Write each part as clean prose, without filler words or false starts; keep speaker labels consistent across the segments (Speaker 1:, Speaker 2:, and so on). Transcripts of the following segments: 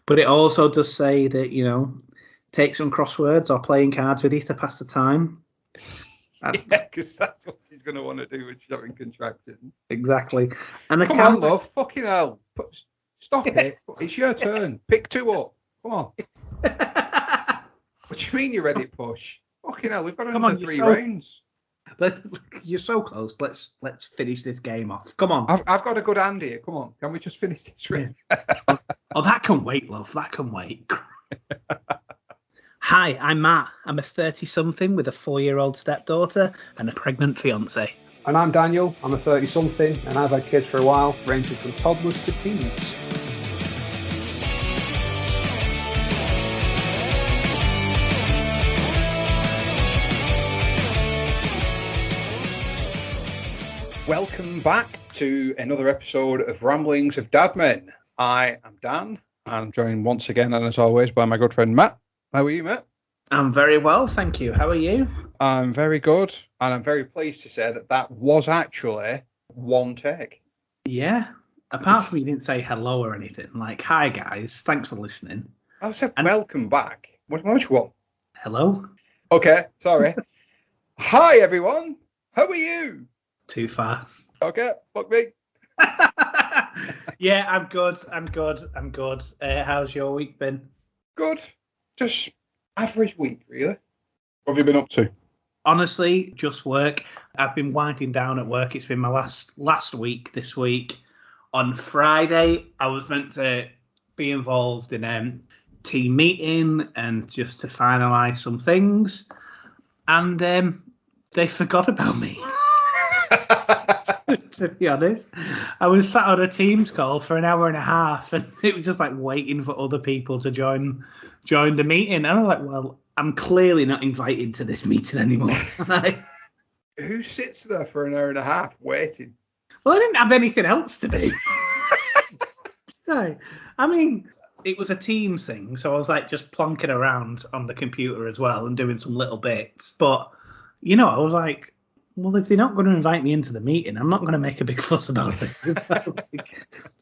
Speaker 1: But it also does say that, take some crosswords or playing cards with you to pass the time.
Speaker 2: Yeah, because that's what she's going to want to do when she's having contractions.
Speaker 1: Exactly. And
Speaker 2: Come on, love. Fucking hell. Stop it. It's your turn. Pick 2 up. Come on. What do you mean you're ready to push? Fucking hell, we've got another 3 rounds.
Speaker 1: You're so close. Let's finish this game off. Come on.
Speaker 2: I've got a good hand here. Come on. Can we just finish this round?
Speaker 1: Oh, that can wait, love. That can wait. Hi, I'm Matt. I'm a 30-something with a 4-year-old stepdaughter and a pregnant fiance.
Speaker 3: And I'm Daniel. I'm a 30-something and I've had kids for a while, ranging from toddlers to teens.
Speaker 2: Welcome back to another episode of Ramblings of Dadmen. I am Dan, and I'm joined once again, and as always, by my good friend Matt. How are you, Matt?
Speaker 1: I'm very well, thank you. How are you?
Speaker 2: I'm very good, and I'm very pleased to say that was actually one take.
Speaker 1: Yeah. Apart from you didn't say hello or anything, like, hi guys, thanks for listening.
Speaker 2: I said welcome back. What do you want?
Speaker 1: Hello?
Speaker 2: Okay, sorry. Hi, everyone. How are you?
Speaker 1: Too far.
Speaker 2: Okay, fuck me.
Speaker 1: Yeah, I'm good. How's your week been?
Speaker 2: Good. Just average week, really. What have you been up to?
Speaker 1: Honestly, just work. I've been winding down at work. It's been my last week this week. On Friday, I was meant to be involved in a team meeting and just to finalise some things. And they forgot about me. To be honest, I was sat on a Teams call for an hour and a half, and it was just like waiting for other people to join the meeting. And I was like, well, I'm clearly not invited to this meeting anymore.
Speaker 2: Who sits there for an hour and a half waiting?
Speaker 1: Well, I didn't have anything else to do. No, I mean, it was a Teams thing, so I was like just plonking around on the computer as well and doing some little bits. But I was like, well, if they're not going to invite me into the meeting, I'm not going to make a big fuss about it. It's like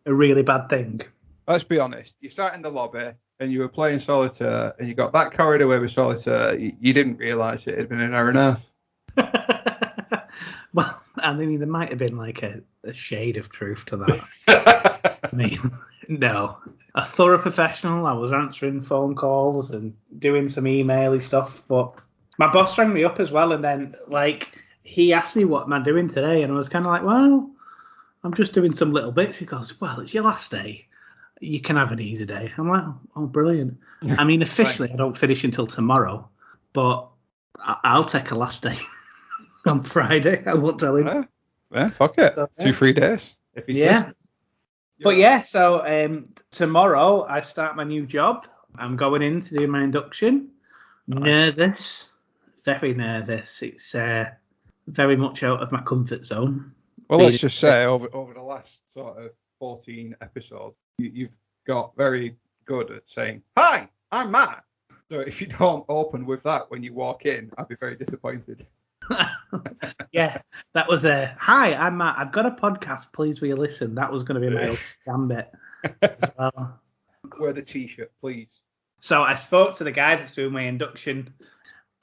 Speaker 1: a really bad thing.
Speaker 2: Let's be honest. You sat in the lobby and you were playing solitaire and you got that carried away with solitaire. You didn't realise it had been an hour and a half.
Speaker 1: Well, I mean, there might have been like a shade of truth to that. I mean, no. A thorough professional. I was answering phone calls and doing some email-y stuff. But my boss rang me up as well, and then, he asked me what am I doing today, and I was kind of like, well, I'm just doing some little bits. He goes, well, it's your last day. You can have an easy day. I'm like, oh, brilliant. I mean, officially, right. I don't finish until tomorrow, but I'll take a last day on Friday. I won't tell him.
Speaker 2: Yeah, fuck it. So, 2-3 days. If he's listening.
Speaker 1: But yeah, so tomorrow I start my new job. I'm going in to do my induction. Nice. Nervous, very nervous. It's very much out of my comfort zone.
Speaker 2: Well, let's just say over the last sort of 14 episodes, you've got very good at saying, hi, I'm Matt. So if you don't open with that when you walk in, I'd be very disappointed.
Speaker 1: Yeah, that was hi, I'm Matt. I've got a podcast. Please will you listen? That was going to be my gambit as well.
Speaker 2: Wear the T-shirt, please.
Speaker 1: So I spoke to the guy that's doing my induction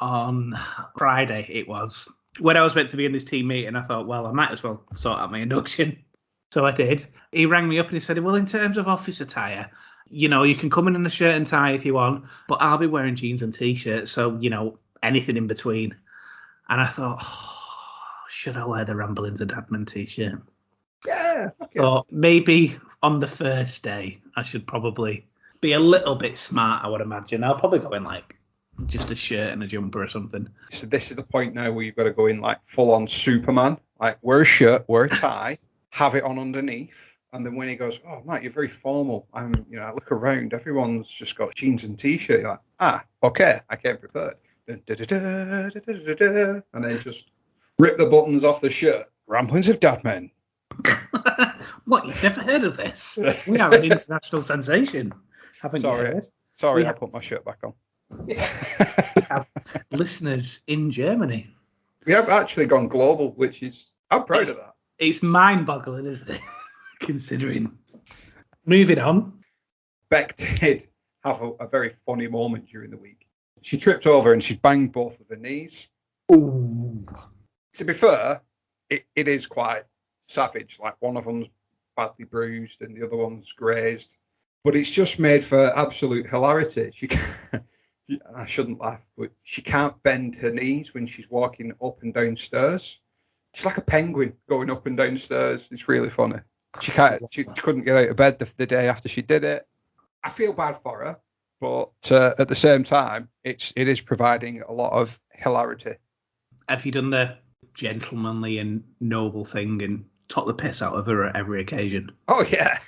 Speaker 1: on Friday, it was. When I was meant to be in this team meeting, I thought, well, I might as well sort out my induction. So I did. He rang me up and he said, well, in terms of office attire, you can come in a shirt and tie if you want, but I'll be wearing jeans and T-shirts, so, anything in between. And I thought, should I wear the Ramblings of Dadmen T-shirt?
Speaker 2: Yeah. Okay.
Speaker 1: So maybe on the first day, I should probably be a little bit smart, I would imagine. I'll probably go in just a shirt and a jumper or something.
Speaker 2: So this is the point now where you've got to go in full on Superman, wear a shirt, wear a tie, have it on underneath, and then when he goes, oh Matt, you're very formal. I look around, everyone's just got jeans and T-shirt. You're like, okay, I came prepared. And then just rip the buttons off the shirt. Ramblings of Dadmen.
Speaker 1: What? You've never heard of this? We are an international sensation. Haven't you heard?
Speaker 2: Sorry, I put my shirt back on.
Speaker 1: We have listeners in Germany.
Speaker 2: We have actually gone global, which is, I'm proud of that.
Speaker 1: It's mind-boggling, isn't it? Considering. Moving on.
Speaker 2: Beck did have a very funny moment during the week. She tripped over and she banged both of her knees.
Speaker 1: Ooh.
Speaker 2: To be fair, it is quite savage. Like one of them's badly bruised and the other one's grazed. But it's just made for absolute hilarity. I shouldn't laugh, but she can't bend her knees when she's walking up and down stairs. She's like a penguin going up and down stairs. It's really funny. She couldn't get out of bed the day after she did it. I feel bad for her, but at the same time, it is providing a lot of hilarity.
Speaker 1: Have you done the gentlemanly and noble thing and took the piss out of her at every occasion?
Speaker 2: Oh yeah.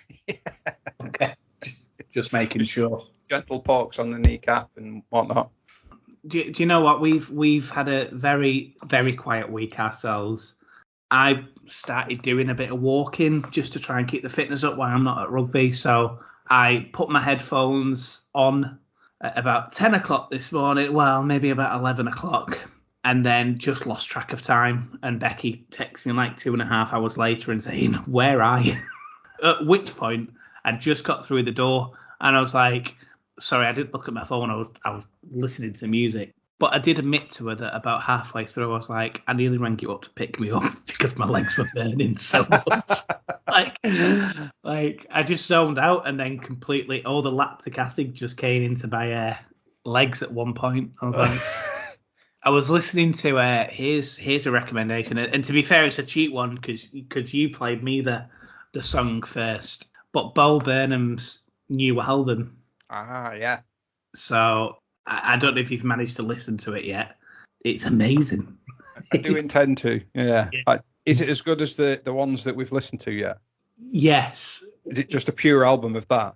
Speaker 1: Okay. Just making sure.
Speaker 2: Gentle pokes on the kneecap and whatnot.
Speaker 1: Do you know what? We've had a very, very quiet week ourselves. I started doing a bit of walking just to try and keep the fitness up while I'm not at rugby. So I put my headphones on at about 10 o'clock this morning. Well, maybe about 11 o'clock. And then just lost track of time. And Becky texted me like 2.5 hours later and saying, "Where are you?" At which point I just got through the door. And I was like, sorry, I didn't look at my phone. I was listening to music. But I did admit to her that about halfway through, I was like, I nearly rang you up to pick me up because my legs were burning so much. like I just zoned out and then completely, all the lactic acid just came into my legs at one point. I was like, I was listening to here's a recommendation. And to be fair, it's a cheat one because you played me the song first. But Bo Burnham's new album.
Speaker 2: Ah, yeah.
Speaker 1: So I don't know if you've managed to listen to it yet. It's amazing.
Speaker 2: I do intend to. Yeah. Is it as good as the ones that we've listened to yet?
Speaker 1: Yes.
Speaker 2: Is it just a pure album of that?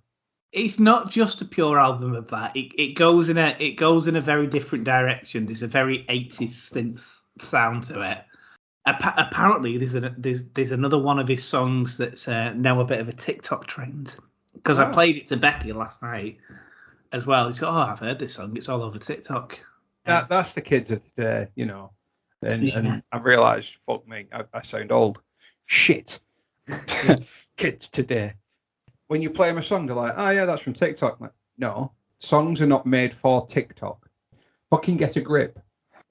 Speaker 1: It's not just a pure album of that. It goes in a very different direction. There's a very 80s synth sound to it. Apparently, there's another one of his songs that's now a bit of a TikTok trend. Because I played it to Becky last night as well. He's got, I've heard this song. It's all over TikTok.
Speaker 2: That's the kids of today, And I realised, fuck me, I sound old. Shit. Kids today. When you play them a song, they're like, oh yeah, that's from TikTok. I'm like, no, songs are not made for TikTok. Fucking get a grip.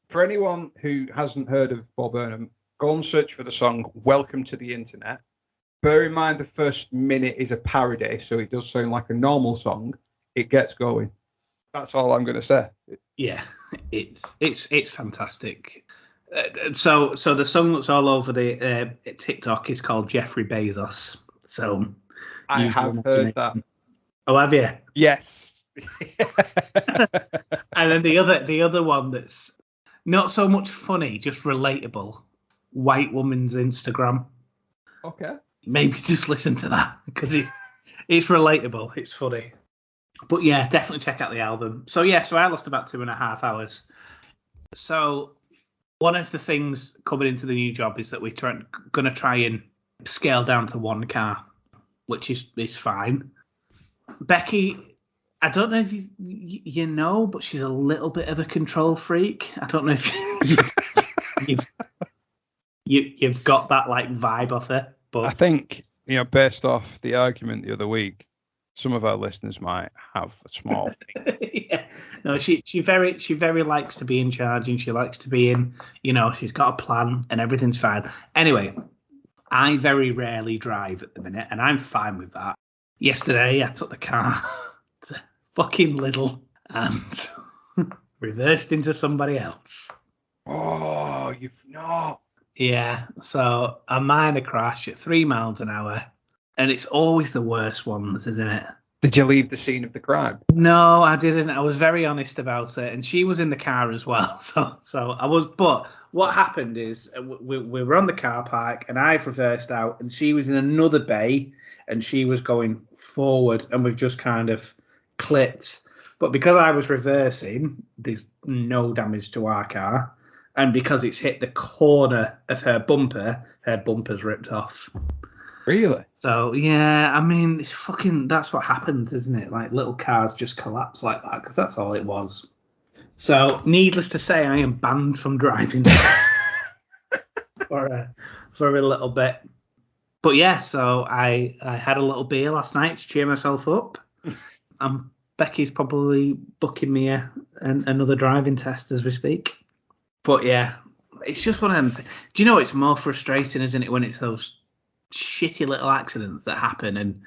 Speaker 2: For anyone who hasn't heard of Bo Burnham, go and search for the song Welcome to the Internet. Bear in mind the first minute is a parody, so it does sound like a normal song. It gets going. That's all I'm going to say.
Speaker 1: Yeah, it's fantastic. So the song that's all over the TikTok is called Jeffrey Bezos. So
Speaker 2: I have heard that.
Speaker 1: Oh, have you?
Speaker 2: Yes.
Speaker 1: And then the other one that's not so much funny, just relatable. White woman's Instagram.
Speaker 2: Okay.
Speaker 1: Maybe just listen to that because it's relatable. It's funny. But yeah, definitely check out the album. So I lost about 2.5 hours. So one of the things coming into the new job is that we're going to try and scale down to one car, which is fine. Becky, I don't know if you know, but she's a little bit of a control freak. I don't know if you've got that like vibe off her. But
Speaker 2: I think, based off the argument the other week, some of our listeners might have a small thing.
Speaker 1: Yeah. No, she very likes to be in charge and she likes to be in, she's got a plan and everything's fine. Anyway, I very rarely drive at the minute and I'm fine with that. Yesterday I took the car to fucking Lidl and reversed into somebody else.
Speaker 2: Oh, you've not.
Speaker 1: Yeah, so a minor crash at 3 miles an hour, and it's always the worst ones, isn't it?
Speaker 2: Did you leave the scene of the crime?
Speaker 1: No, I didn't. I was very honest about it, and she was in the car as well. So I was. But what happened is we were on the car park, and I've reversed out, and she was in another bay, and she was going forward, and we've just kind of clipped. But because I was reversing, there's no damage to our car. And because it's hit the corner of her bumper's ripped off.
Speaker 2: Really?
Speaker 1: So, yeah, I mean, that's what happens, isn't it? Like, little cars just collapse like that, because that's all it was. So, needless to say, I am banned from driving for a little bit. But, yeah, so I had a little beer last night to cheer myself up. Becky's probably booking me another driving test as we speak. But yeah, it's just one of them things. Do you know it's more frustrating, isn't it, when it's those shitty little accidents that happen? And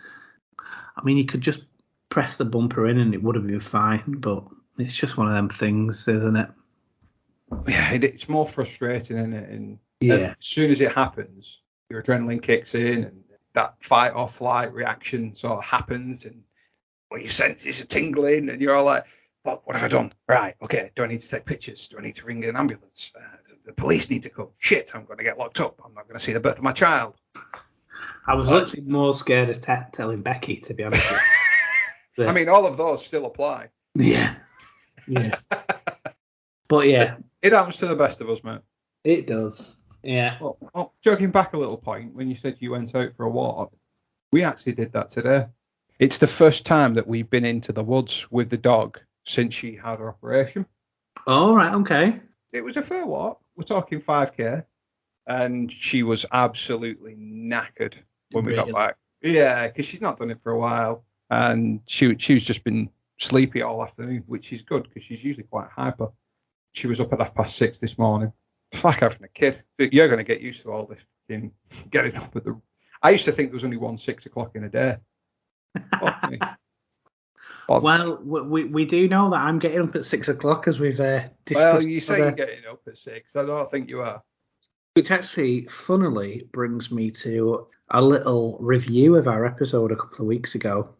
Speaker 1: I mean, you could just press the bumper in and it would have been fine, but it's just one of them things, isn't it?
Speaker 2: Yeah, it's more frustrating, isn't it? And
Speaker 1: Yeah.
Speaker 2: as soon as it happens, your adrenaline kicks in and that fight or flight reaction sort of happens, and your senses are tingling and you're all like, what have I done? Right, okay, do I need to take pictures? Do I need to ring an ambulance? The police need to come. Shit, I'm going to get locked up. I'm not going to see the birth of my child.
Speaker 1: I was literally more scared of telling Becky, to be honest with you.
Speaker 2: I mean, all of those still apply.
Speaker 1: Yeah. But yeah.
Speaker 2: It happens to the best of us, mate.
Speaker 1: It does. Yeah.
Speaker 2: Well, joking back a little point, when you said you went out for a walk, we actually did that today. It's the first time that we've been into the woods with the dog since she had her operation.
Speaker 1: All right, okay.
Speaker 2: It was a fair walk. We're talking 5K. And she was absolutely knackered when we got back. Yeah, because she's not done it for a while. And she's just been sleepy all afternoon, which is good because she's usually quite hyper. She was up at 6:30 this morning. It's like having a kid. You're going to get used to all this getting up at the... I used to think there was only 6 o'clock in a day.
Speaker 1: Well, we do know that I'm getting up at 6 o'clock as we've discussed.
Speaker 2: Well, you say you're getting up at 6. I don't think you are.
Speaker 1: Which actually, funnily, brings me to a little review of our episode a couple of weeks ago.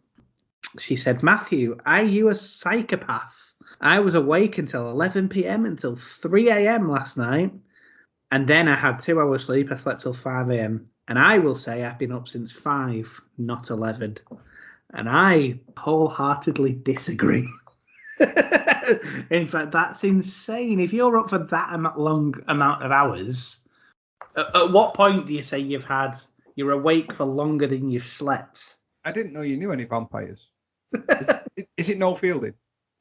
Speaker 1: She said, Matthew, are you a psychopath? I was awake until 11 p.m. until 3 a.m. last night. And then I had 2 hours sleep. I slept till 5 a.m. And I will say I've been up since 5, not 11. And I wholeheartedly disagree. In fact, that's insane. If you're up for that long amount of hours, at what point do you say you're awake for longer than you've slept?
Speaker 2: I didn't know you knew any vampires. Is it Noel Fielding?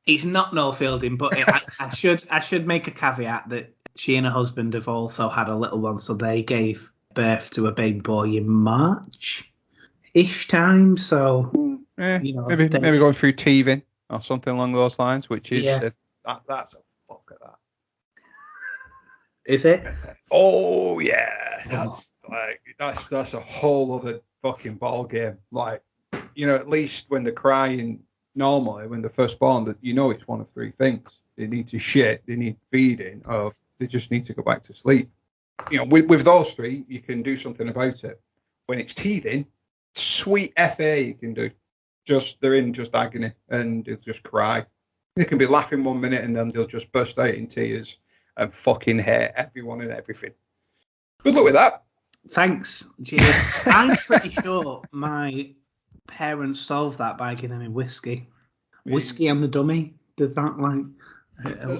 Speaker 1: It's not Noel Fielding, but I should make a caveat that she and her husband have also had a little one, so they gave birth to a baby boy in March-ish time. So
Speaker 2: maybe going through teething or something along those lines, which is that's a fuck at that.
Speaker 1: Is it?
Speaker 2: Oh yeah, that's a whole other fucking ball game. Like, at least when they're crying normally when they're first born, that it's one of three things: they need to shit, they need feeding, or they just need to go back to sleep. With those three, you can do something about it. When it's teething, sweet FA you can do. They're in agony and they'll just cry. They can be laughing 1 minute and then they'll just burst out in tears and fucking hate everyone and everything. Good luck with that.
Speaker 1: Thanks, Jim. I'm pretty sure my parents solved that by giving me whiskey. Whiskey and the dummy. Does that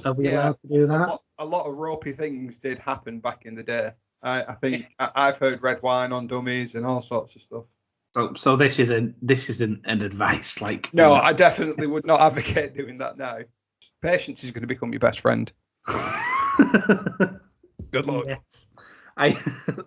Speaker 1: are we allowed to do that?
Speaker 2: A lot of ropey things did happen back in the day. I think I've heard red wine on dummies and all sorts of stuff.
Speaker 1: So this isn't an advice like.
Speaker 2: No, I definitely would not advocate doing that now. Patience is going to become your best friend. Good luck.
Speaker 1: Yes.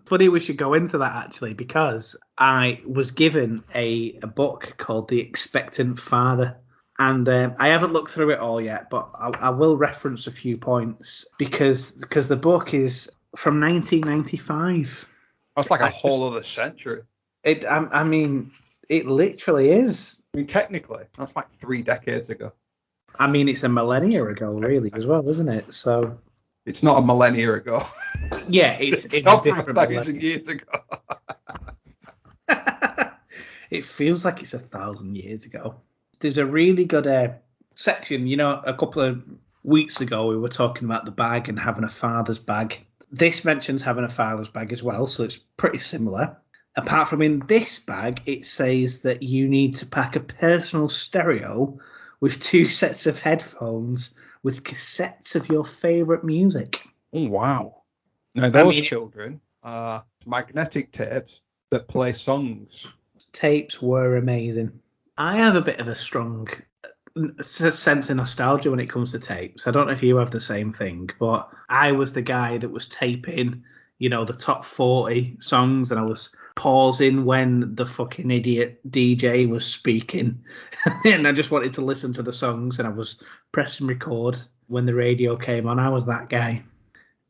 Speaker 1: Funny we should go into that actually, because I was given a book called The Expectant Father, and I haven't looked through it all yet, but I will reference a few points because the book is from 1995.
Speaker 2: That's like a whole other century.
Speaker 1: I mean, it literally is.
Speaker 2: I mean, technically, that's like 3 decades ago.
Speaker 1: I mean, it's a millennia ago, really, as well, isn't it? So
Speaker 2: it's not a millennia ago.
Speaker 1: Yeah, it's
Speaker 2: not from 1,000 years ago.
Speaker 1: It feels like it's 1,000 years ago. There's a really good section. A couple of weeks ago we were talking about the bag and having a father's bag. This mentions having a father's bag as well, so it's pretty similar. Apart from in this bag, it says that you need to pack a personal stereo with 2 sets of headphones with cassettes of your favourite music.
Speaker 2: Oh, wow. Now, those children are magnetic tapes that play songs.
Speaker 1: Tapes were amazing. I have a bit of a strong sense of nostalgia when it comes to tapes. I don't know if you have the same thing, but I was the guy that was taping, the top 40 songs, and I was pausing when the fucking idiot DJ was speaking. And I just wanted to listen to the songs, and I was pressing record when the radio came on. I was that guy.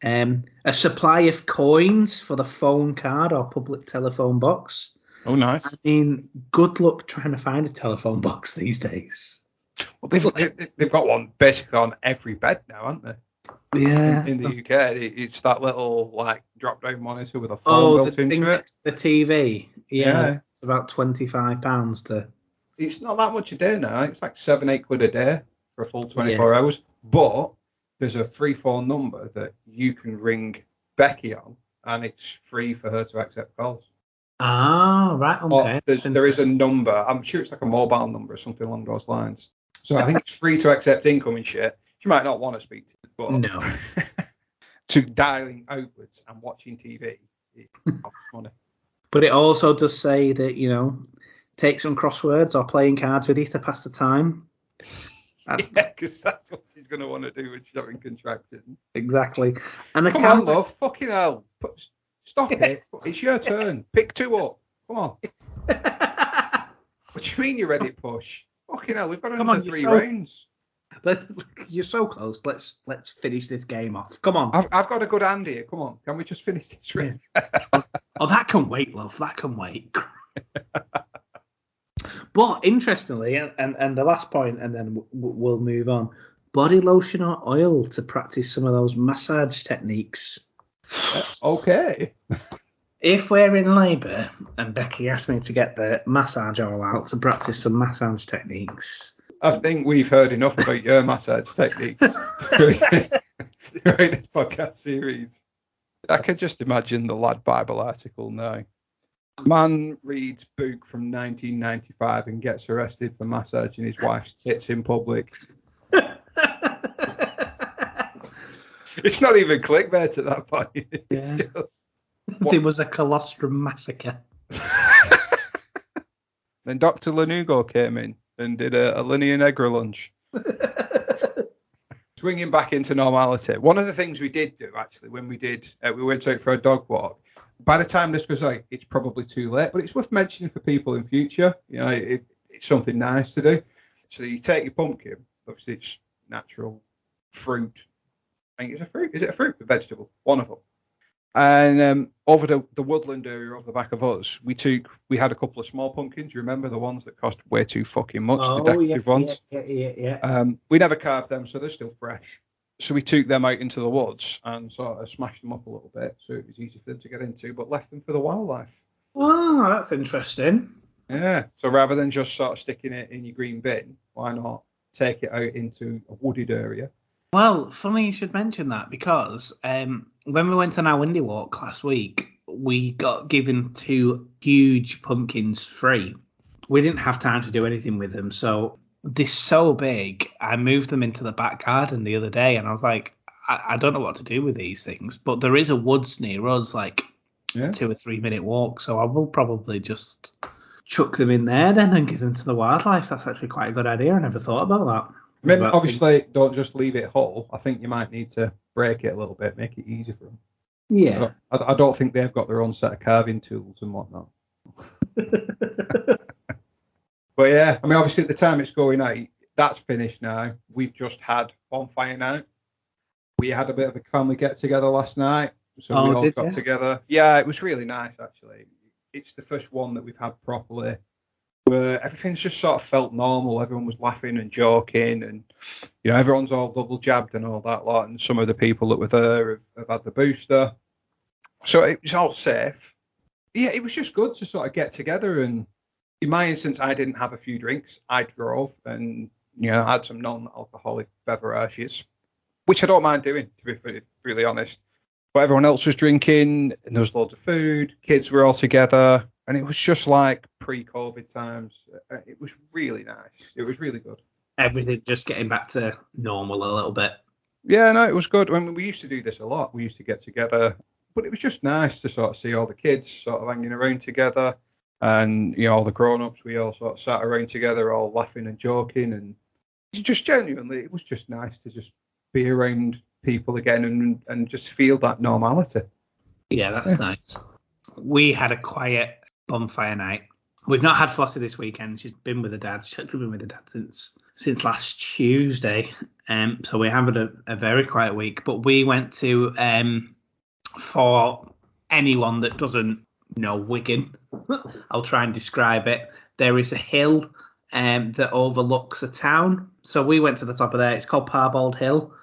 Speaker 1: A supply of coins for the phone card or public telephone box.
Speaker 2: Oh, nice.
Speaker 1: I mean, good luck trying to find a telephone box these days.
Speaker 2: Well, they've got one basically on every bed now, haven't they?
Speaker 1: Yeah.
Speaker 2: In the UK, it's that little like drop-down monitor with a phone built into it.
Speaker 1: The TV. Yeah. It's about £25 to.
Speaker 2: It's not that much a day now. It's like £7-8 a day for a full 24 hours. But there's a free phone number that you can ring Becky on, and it's free for her to accept calls.
Speaker 1: Ah, right. Okay.
Speaker 2: There is a number. I'm sure it's like a mobile number or something along those lines. So I think it's free to accept incoming shit. She might not want to speak to you, but
Speaker 1: no.
Speaker 2: To dialing outwards and watching TV, it costs money.
Speaker 1: But it also does say that, take some crosswords or playing cards with you to pass the time.
Speaker 2: Yeah, because that's what she's going to want to do when she's having contractions.
Speaker 1: Exactly. And
Speaker 2: Come on, love. Fucking hell. Stop it. It's your turn. Pick 2 up. Come on. What do you mean you're ready to push? Fucking hell, we've got another 3 rounds.
Speaker 1: You're so close. Let's finish this game off. Come on.
Speaker 2: I've got a good hand here. Come on. Can we just finish this round?
Speaker 1: Oh, that can wait, love. That can wait. But interestingly, and the last point, and then we'll move on. Body lotion or oil to practice some of those massage techniques.
Speaker 2: Okay.
Speaker 1: If we're in labour and Becky asked me to get the massage oil out to practice some massage techniques.
Speaker 2: I think we've heard enough about your massage techniques during this podcast series. I can just imagine the Lad Bible article now. Man reads book from 1995 and gets arrested for massaging his wife's tits in public. It's not even clickbait at that point.
Speaker 1: Yeah. There was a colostrum massacre.
Speaker 2: Then Dr. Lanugo came in and did a linear Negra lunge. Swinging back into normality. One of the things we did do, actually, when we went out for a dog walk, by the time this goes out, it's probably too late, but it's worth mentioning for people in future. It's something nice to do. So you take your pumpkin, obviously it's natural fruit. I think it's a fruit. Is it a fruit or vegetable? One of them. And over the woodland area off the back of us, we had a couple of small pumpkins. You remember the ones that cost way too fucking much, the decorative ones?
Speaker 1: Yeah.
Speaker 2: We never carved them, so they're still fresh. So we took them out into the woods and sort of smashed them up a little bit, so it was easy for them to get into, but left them for the wildlife.
Speaker 1: Oh, that's interesting.
Speaker 2: Yeah. So rather than just sort of sticking it in your green bin, why not take it out into a wooded area?
Speaker 1: Well, funny you should mention that, because when we went on our windy walk last week, we got given 2 huge pumpkins free. We didn't have time to do anything with them, so they're so big. I moved them into the back garden the other day, and I was like, I don't know what to do with these things, but there is a woods near us, like 2 or 3 minute walk, so I will probably just chuck them in there then and give them to the wildlife. That's actually quite a good idea. I never thought about that.
Speaker 2: I mean, obviously, don't just leave it whole. I think you might need to break it a little bit, make it easy for them.
Speaker 1: Yeah.
Speaker 2: I don't think they've got their own set of carving tools and whatnot. But yeah, I mean, obviously, at the time it's going out, that's finished now. We've just had bonfire night. We had a bit of a family get-together last night. So we all got together. Yeah, it was really nice, actually. It's the first one that we've had properly, where everything's just sort of felt normal. Everyone was laughing and joking, and everyone's all double jabbed and all that lot. And some of the people that were there have had the booster, so it was all safe. Yeah, it was just good to sort of get together. And in my instance, I didn't have a few drinks. I drove and had some non-alcoholic beverages, which I don't mind doing, to be really honest. But everyone else was drinking, and there was loads of food. Kids were all together. And it was just like pre-COVID times. It was really nice. It was really good.
Speaker 1: Everything just getting back to normal a little bit.
Speaker 2: Yeah, no, it was good. I mean, we used to do this a lot. We used to get together. But it was just nice to sort of see all the kids sort of hanging around together. And, all the grown-ups, we all sort of sat around together, all laughing and joking. And just genuinely, it was just nice to just be around people again and just feel that normality.
Speaker 1: Yeah, that's nice. We had a quiet bonfire night. We've not had Flossie this weekend. She's been with her dad. She's actually been with her dad since last Tuesday. So we're having a very quiet week. But we went to, for anyone that doesn't know Wigan, I'll try and describe it. There is a hill that overlooks a town. So we went to the top of there. It's called Parbold Hill.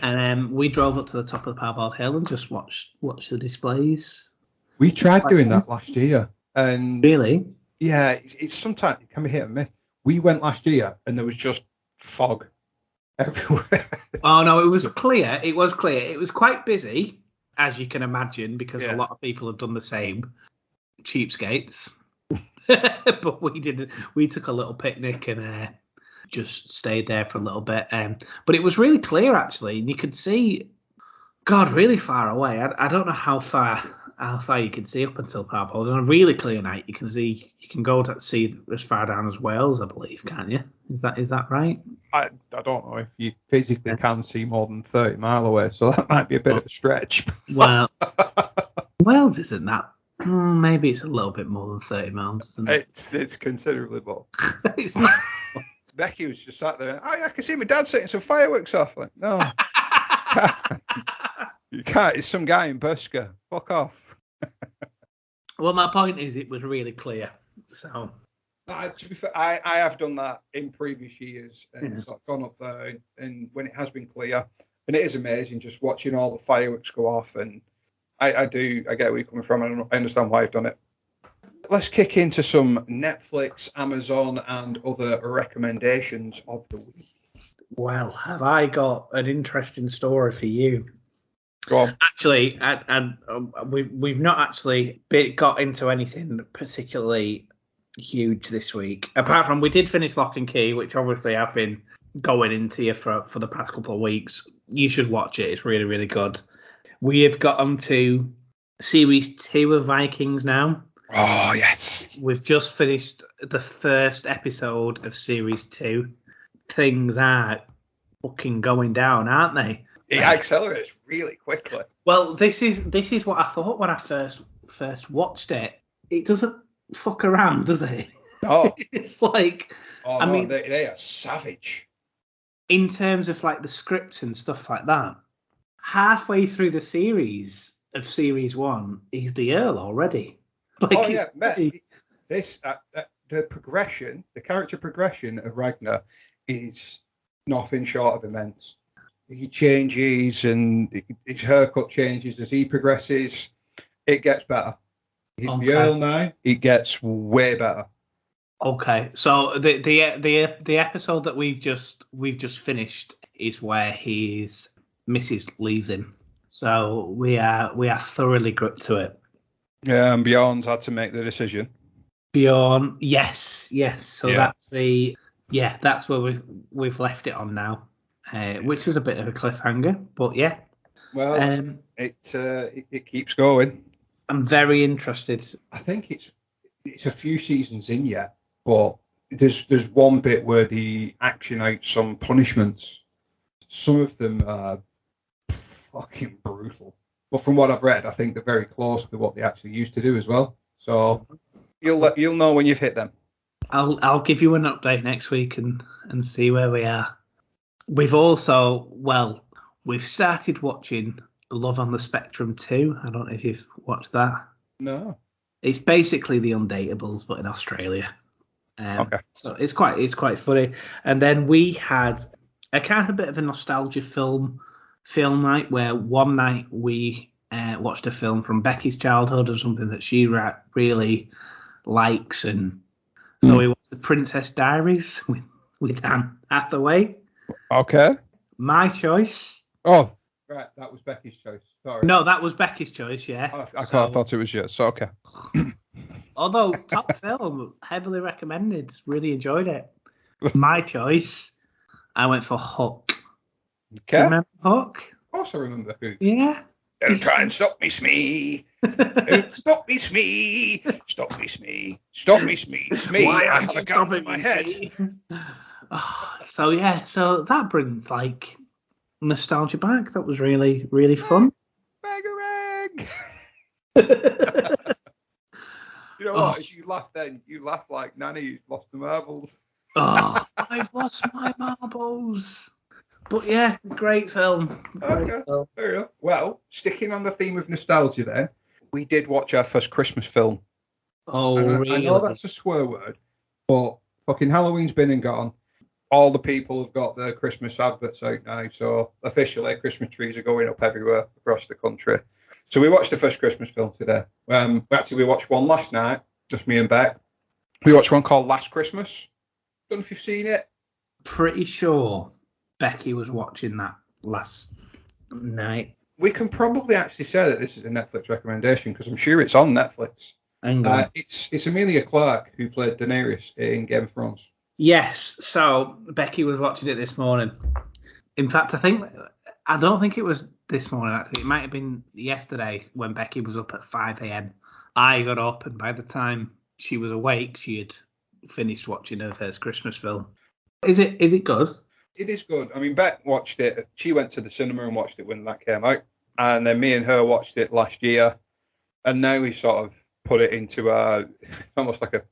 Speaker 1: And we drove up to the top of the Parbold Hill and just watched the displays.
Speaker 2: We tried doing that last year. And
Speaker 1: Really?
Speaker 2: Yeah, it's sometimes it can be hit and miss. We went last year and there was just fog everywhere.
Speaker 1: Oh no, it was clear. It was clear. It was quite busy, as you can imagine, because a lot of people have done the same. Cheapskates. But we didn't. We took a little picnic and just stayed there for a little bit. But it was really clear actually, and you could see, God, really far away. I don't know how far you can see up until Parbold. On a really clear night, you can go to see as far down as Wales, I believe, can't you? Is that right?
Speaker 2: I don't know if you physically can see more than 30 mile away, so that might be a bit of a stretch.
Speaker 1: Well, Wales isn't that. Maybe it's a little bit more than 30 miles, isn't it?
Speaker 2: It's considerably more.
Speaker 1: It's not.
Speaker 2: Becky was just sat there. Oh, yeah, I can see my dad setting some fireworks off. Like, no. You can't. It's some guy in Buska. Fuck off.
Speaker 1: Well, my point is, it was really clear. So,
Speaker 2: to be fair, I have done that in previous years and sort of gone up there, and when it has been clear, and it is amazing just watching all the fireworks go off. And I get where you're coming from, and I understand why you've done it. Let's kick into some Netflix, Amazon, and other recommendations of the week.
Speaker 1: Well, have I got an interesting story for you?
Speaker 2: Go on.
Speaker 1: Actually, we've not actually got into anything particularly huge this week. Apart from we did finish Lock and Key, which obviously I've been going into you for the past couple of weeks. You should watch it. It's really, really good. We have gotten to series 2 of Vikings now.
Speaker 2: Oh, yes.
Speaker 1: We've just finished the first episode of series 2. Things are fucking going down, aren't they?
Speaker 2: It accelerates really quickly.
Speaker 1: Well, this is what I thought when I first watched it. It doesn't fuck around, does it?
Speaker 2: No.
Speaker 1: It's like,
Speaker 2: I mean, they are savage.
Speaker 1: In terms of like the scripts and stuff like that, halfway through the series of series 1, he's the Earl already. Like,
Speaker 2: this the progression, the character progression of Ragnar is nothing short of immense. He changes and his haircut changes as he progresses. It gets better. He's the Earl now. It gets way better.
Speaker 1: Okay, so the episode that we've just finished is where his Mrs. leaves him. So we are thoroughly gripped to it.
Speaker 2: Yeah, and Bjorn's had to make the decision.
Speaker 1: Bjorn, yes. So that's that's where we've left it on now, which was a bit of a cliffhanger, but yeah.
Speaker 2: Well, it keeps going.
Speaker 1: I'm very interested.
Speaker 2: I think it's a few seasons in yet, but there's one bit where the action out some punishments. Some of them are fucking brutal. But from what I've read, I think they're very close to what they actually used to do as well. So you'll know when you've hit them.
Speaker 1: I'll give you an update next week and see where we are. We've started watching Love on the Spectrum 2. I don't know if you've watched that.
Speaker 2: No.
Speaker 1: It's basically the Undateables, but in Australia.
Speaker 2: Okay.
Speaker 1: So it's quite funny. And then we had a kind of bit of a nostalgia film night where one night we watched a film from Becky's childhood or something that she really likes, and so we watched The Princess Diaries with Anne Hathaway.
Speaker 2: Okay.
Speaker 1: My choice.
Speaker 2: Oh, right, that was Becky's choice. Sorry.
Speaker 1: No, that was Becky's choice. Yeah.
Speaker 2: I thought it was yours. So okay.
Speaker 1: Although top film, heavily recommended. Really enjoyed it. My choice. I went for Hook.
Speaker 2: Okay.
Speaker 1: Do you remember Hook?
Speaker 2: Of course I remember Hook.
Speaker 1: Yeah.
Speaker 2: Don't try and stop me, Smee. Don't stop me, Smee. Stop me, Smee. Stop me, Smee. Smee.
Speaker 1: Why
Speaker 2: I
Speaker 1: aren't
Speaker 2: have
Speaker 1: you
Speaker 2: a gun
Speaker 1: stopping
Speaker 2: to my
Speaker 1: me,
Speaker 2: head.
Speaker 1: Smee? So that brings like nostalgia back. That was really, really fun.
Speaker 2: Bangarang. You know what? you laugh then. You laugh like Nanny who's lost the marbles.
Speaker 1: Oh, I've lost my marbles. But yeah, great film.
Speaker 2: Okay, fair enough. Well, sticking on the theme of nostalgia then, we did watch our first Christmas film.
Speaker 1: Oh, really?
Speaker 2: I know that's a swear word, but fucking Halloween's been and gone. All the people have got their Christmas adverts out now, so officially Christmas trees are going up everywhere across the country. So we watched the first Christmas film today. We watched one last night, just me and Beck. We watched one called Last Christmas. Don't know if you've seen it.
Speaker 1: Pretty sure Becky was watching that last night.
Speaker 2: We can probably actually say that this is a Netflix recommendation because I'm sure it's on Netflix. It's Emilia Clarke who played Daenerys in Game of Thrones.
Speaker 1: Yes, so Becky was watching it this morning. In fact, I don't think it was this morning, actually. It might have been yesterday when Becky was up at 5 a.m. I got up, and by the time she was awake, she had finished watching her first Christmas film. Is it good?
Speaker 2: It is good. I mean, Beck watched it. She went to the cinema and watched it when that came out. And then me and her watched it last year. And now we sort of put it into almost like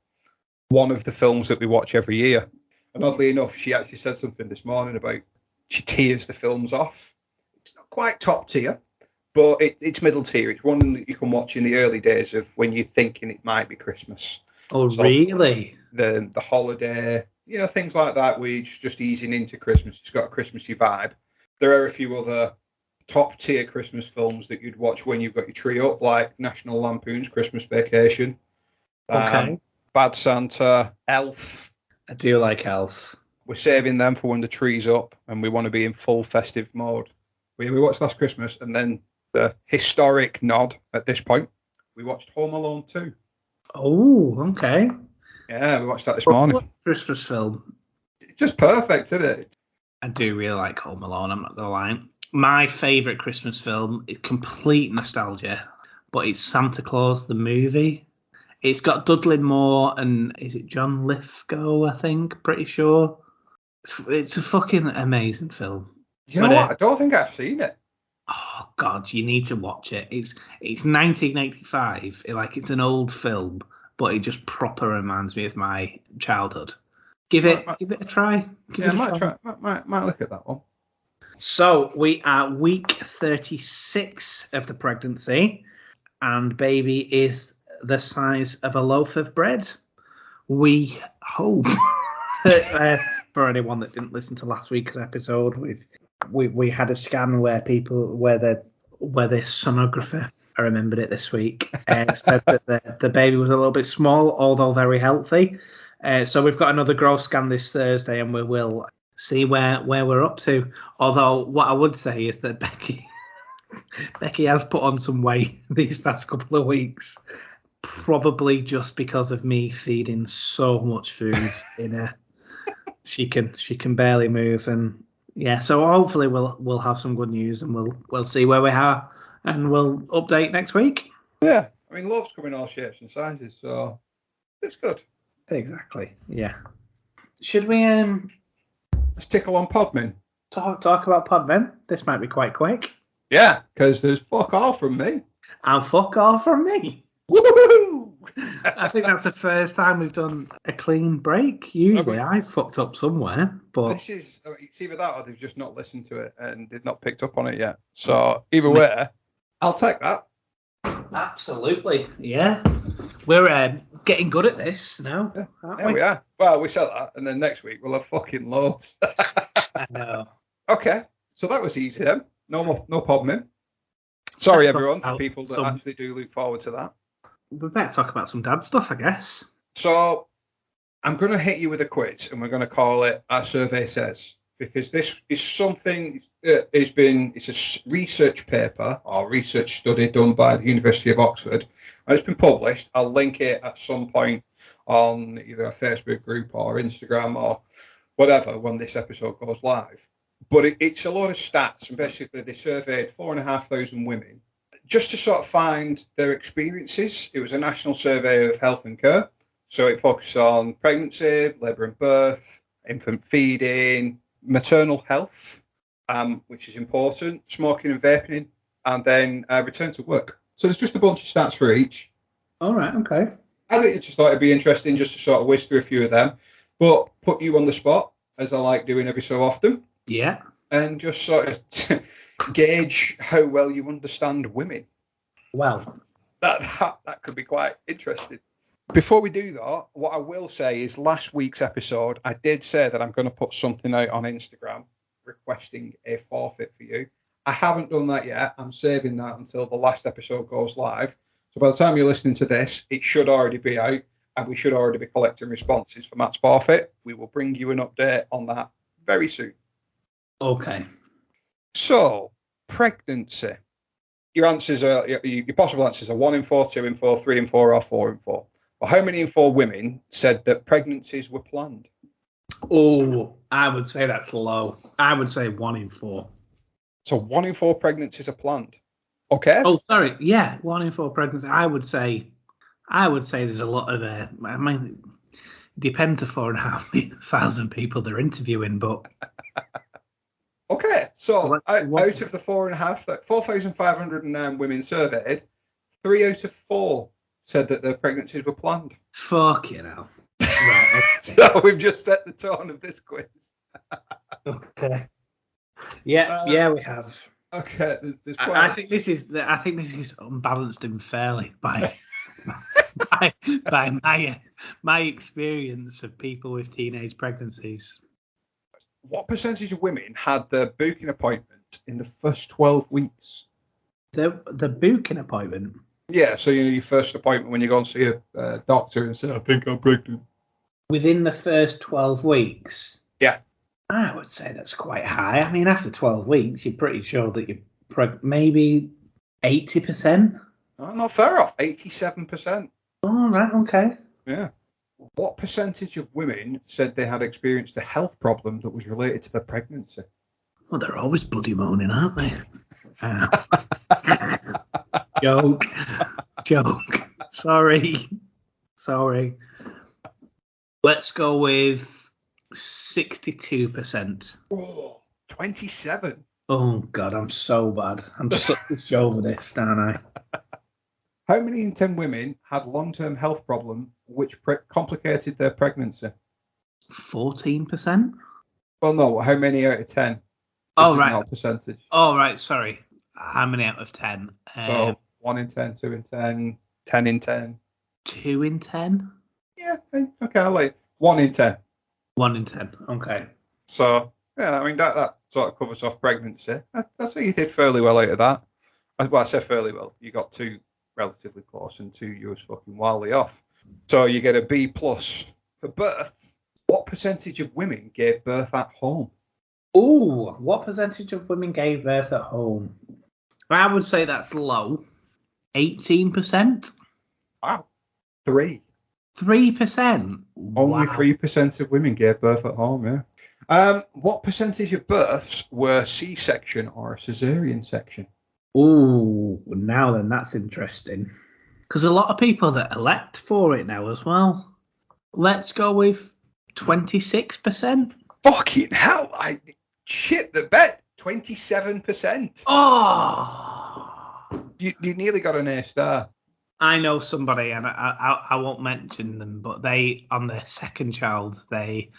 Speaker 2: one of the films that we watch every year. And oddly enough, she actually said something this morning about she tears the films off. It's not quite top tier, but it's middle tier. It's one that you can watch in the early days of when you're thinking it might be Christmas.
Speaker 1: Oh, so really?
Speaker 2: The holiday, things like that, which just easing into Christmas. It's got a Christmassy vibe. There are a few other top tier Christmas films that you'd watch when you've got your tree up, like National Lampoon's Christmas Vacation.
Speaker 1: Okay.
Speaker 2: Bad Santa, Elf.
Speaker 1: I do like Elf.
Speaker 2: We're saving them for when the tree's up and we want to be in full festive mode. We watched Last Christmas, and then the historic nod at this point, we watched Home Alone 2.
Speaker 1: Oh, okay.
Speaker 2: Yeah, we watched that this morning.
Speaker 1: What Christmas film?
Speaker 2: Just perfect, isn't it?
Speaker 1: I do really like Home Alone, I'm not going to lie. My favourite Christmas film is complete nostalgia, but it's Santa Claus the movie. It's got Dudley Moore and is it John Lithgow, I think, pretty sure. It's a fucking amazing film.
Speaker 2: You know what? I don't think I've seen it.
Speaker 1: Oh, God, you need to watch it. It's 1985. It's an old film, but it just proper reminds me of my childhood. Give it a try.
Speaker 2: I might try. Might look at that one.
Speaker 1: So we are week 36 of the pregnancy, and baby is the size of a loaf of bread. We hope for anyone that didn't listen to last week's episode, we had a scan where the sonographer, I remembered it this week, said that the baby was a little bit small, although very healthy. So we've got another growth scan this Thursday, and we will see where we're up to. Although what I would say is that Becky has put on some weight these past couple of weeks, probably just because of me feeding so much food in her. She can barely move, and yeah. So hopefully we'll have some good news, and we'll see where we are, and we'll update next week.
Speaker 2: Yeah, I mean, love's come in all shapes and sizes, so it's good.
Speaker 1: Exactly. Yeah. Should we
Speaker 2: let's tickle on Podmin?
Speaker 1: Talk about Podmin. This might be quite quick.
Speaker 2: Yeah, because there's fuck all from me.
Speaker 1: And fuck all from me.
Speaker 2: Woohoo!
Speaker 1: I think that's the first time we've done a clean break. Usually I fucked up somewhere, but
Speaker 2: this is it's either that or they've just not listened to it and they've not picked up on it yet. So either way, I'll take that.
Speaker 1: Absolutely, yeah. We're getting good at this now.
Speaker 2: Yeah, we are. Well, we said that, and then next week we'll have fucking loads.
Speaker 1: I know.
Speaker 2: Okay, so that was easy then. No problem. Sorry, everyone, for people that actually do look forward to that.
Speaker 1: We better talk about some dad stuff, I guess.
Speaker 2: So I'm going to hit you with a quiz, and we're going to call it Our Survey Says, because this is something that it's a research paper or research study done by the University of Oxford, and it's been published. I'll link it at some point on either a Facebook group or Instagram or whatever when this episode goes live. But it's a lot of stats, and basically they surveyed 4,500 women just to sort of find their experiences. It was a national survey of health and care, so it focused on pregnancy, labour and birth, infant feeding, maternal health, which is important, smoking and vaping, and then return to work. So there's just a bunch of stats for each.
Speaker 1: All right, okay.
Speaker 2: I think I just thought it'd be interesting just to sort of whiz through a few of them, but put you on the spot, as I like doing every so often,
Speaker 1: Yeah.
Speaker 2: and just sort of gauge how well you understand women.
Speaker 1: Well,
Speaker 2: That could be quite interesting. Before we do that, what I will say is last week's episode, I did say that I'm going to put something out on Instagram requesting a forfeit for you. I haven't done that yet. I'm saving that until the last episode goes live. So by the time you're listening to this, it should already be out and we should already be collecting responses for Matt's forfeit. We will bring you an update on that very soon.
Speaker 1: okay.
Speaker 2: So, pregnancy. Your answers are, your possible answers are 1 in 4, 2 in 4, 3 in 4, or 4 in 4. Well, how many in 4 women said that pregnancies were planned?
Speaker 1: Oh, I would say that's low. I would say 1 in 4.
Speaker 2: So 1 in 4 pregnancies are planned. Okay.
Speaker 1: Oh, sorry. Yeah, 1 in 4 pregnancies. I would say there's a lot of. I mean, it depends on 4,500 people they're interviewing, but.
Speaker 2: Okay, so out of the 4,509 women surveyed, 3 out of 4 said that their pregnancies were planned.
Speaker 1: Fuck you know. Right. Okay.
Speaker 2: So we've just set the tone of this quiz.
Speaker 1: Okay. Yeah, we have.
Speaker 2: Okay, there's quite
Speaker 1: I think this is unbalanced and fairly by my experience of people with teenage pregnancies.
Speaker 2: What percentage of women had their booking appointment in the first 12 weeks?
Speaker 1: The booking appointment?
Speaker 2: Yeah, so your first appointment when you go and see a doctor and say, I think I'm pregnant.
Speaker 1: Within the first 12 weeks?
Speaker 2: Yeah.
Speaker 1: I would say that's quite high. I mean, after 12 weeks, you're pretty sure that you're pregnant. Maybe 80%?
Speaker 2: Oh, not fair off. 87%.
Speaker 1: Oh, right, okay.
Speaker 2: Yeah. What percentage of women said they had experienced a health problem that was related to their pregnancy?
Speaker 1: Well, they're always bloody moaning, aren't they? Joke. Sorry. Let's go with 62%.
Speaker 2: Oh, 27.
Speaker 1: Oh, God, I'm so bad. I'm such over this, aren't I?
Speaker 2: How many in 10 women had long-term health problem which complicated their pregnancy?
Speaker 1: 14%?
Speaker 2: Well, no. How many out of 10?
Speaker 1: Oh, right.
Speaker 2: Not percentage.
Speaker 1: Oh, right. Sorry. How many out of 10?
Speaker 2: 1 in 10, 2 in 10, 10 in 10. 2
Speaker 1: in 10?
Speaker 2: Yeah. Okay. I'll like 1 in 10.
Speaker 1: 1 in 10. Okay.
Speaker 2: So, yeah, I mean, that sort of covers off pregnancy. That's how you did fairly well out of that. Well, I say fairly well. You got 2 relatively close and 2 you was fucking wildly off. So you get a B+ for birth. What percentage of women gave birth at home?
Speaker 1: Ooh, what percentage of women gave birth at home? I would say that's low. 18%?
Speaker 2: Wow. 3%.
Speaker 1: 3%?
Speaker 2: Only
Speaker 1: Wow.
Speaker 2: 3% of women gave birth at home, yeah. What percentage of births were C-section or a cesarean section?
Speaker 1: Ooh, now then, that's interesting. Because a lot of people that elect for it now as well. Let's go with 26%.
Speaker 2: Fucking hell, I shit the bed. 27%.
Speaker 1: Oh!
Speaker 2: You nearly got an A star.
Speaker 1: I know somebody, and I won't mention them, but they, on their second child, they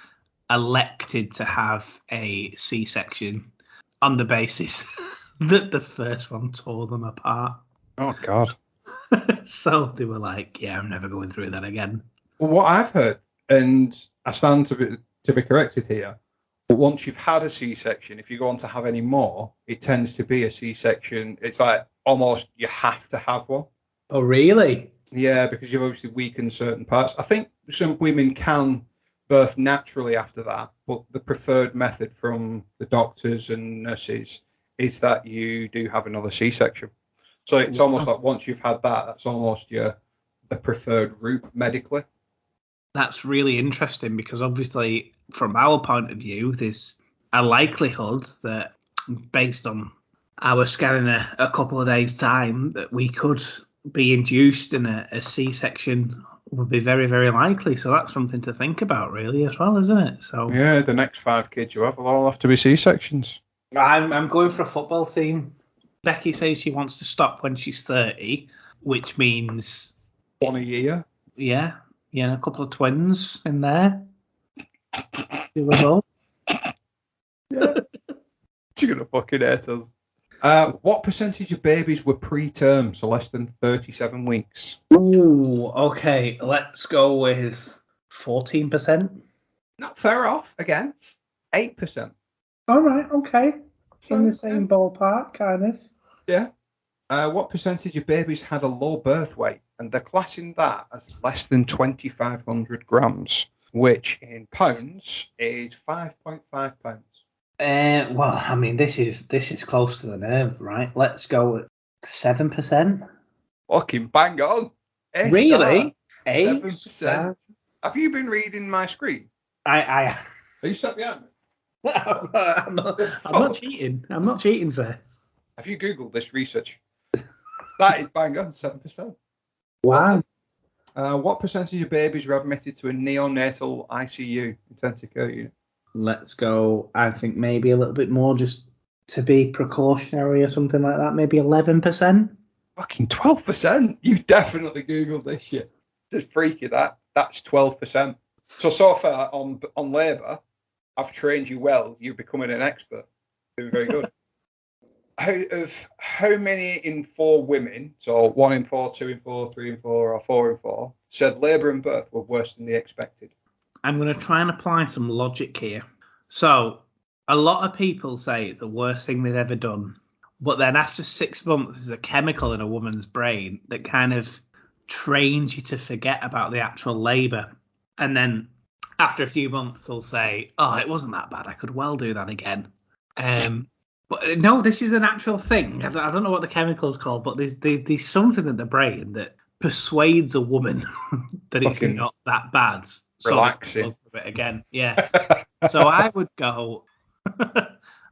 Speaker 1: elected to have a C-section on the basis that the first one tore them apart.
Speaker 2: Oh, God.
Speaker 1: So they were like, yeah, I'm never going through that again.
Speaker 2: Well, what I've heard, and I stand to be corrected here, but once you've had a C-section, if you go on to have any more, it tends to be a C-section. It's like almost you have to have one.
Speaker 1: Oh, really?
Speaker 2: Yeah, because you've obviously weakened certain parts. I think some women can birth naturally after that, but the preferred method from the doctors and nurses is that you do have another C-section. So it's almost like once you've had that, that's almost the preferred route medically.
Speaker 1: That's really interesting because obviously from our point of view, there's a likelihood that based on our scanning a couple of days' time that we could be induced in a C-section would be very, very likely. So that's something to think about really as well, isn't it? So
Speaker 2: yeah, the next 5 kids you have will all have to be C-sections.
Speaker 1: I'm going for a football team. Becky says she wants to stop when she's 30, which means
Speaker 2: 1 a year.
Speaker 1: Yeah, a couple of twins in there. Doable.
Speaker 2: Yeah. You're gonna fucking hate us. What percentage of babies were preterm, so less than 37 weeks?
Speaker 1: Ooh, okay. Let's go with 14%.
Speaker 2: Not far off. Again, 8%.
Speaker 1: All right, okay.
Speaker 2: So,
Speaker 1: In the same ballpark, kind of.
Speaker 2: Yeah. What percentage of babies had a low birth weight? And they're classing that as less than 2,500 grams, which in pounds is 5.5 pounds.
Speaker 1: Well, I mean, this is close to the nerve, right? Let's go with 7%.
Speaker 2: Fucking bang on.
Speaker 1: Really?
Speaker 2: 7%. Have you been reading my screen?
Speaker 1: I
Speaker 2: Are you sat behind me?
Speaker 1: I'm not cheating. I'm not cheating, sir.
Speaker 2: Have you Googled this research? That is bang on, 7%.
Speaker 1: Wow.
Speaker 2: What percentage of babies were admitted to a neonatal ICU, intensive care unit?
Speaker 1: Let's go, I think maybe a little bit more just to be precautionary or something like that. Maybe 11%.
Speaker 2: Fucking 12%. You've definitely Googled this shit. It's freaky that. That's 12%. So far on labour, I've trained you well. You're becoming an expert. Doing very good. Out of how many in 4 women, so 1 in 4, 2 in 4, 3 in 4, or 4 in 4, said labour and birth were worse than they expected?
Speaker 1: I'm going to try and apply some logic here. So, a lot of people say it's the worst thing they've ever done. But then after 6 months, there's a chemical in a woman's brain that kind of trains you to forget about the actual labour. And then after a few months, they'll say, oh, it wasn't that bad. I could well do that again. But no, this is an actual thing. I don't know what the chemical's called, but there's something in the brain that persuades a woman that it's not that bad.
Speaker 2: Relaxing.
Speaker 1: So it again, yeah. So I would go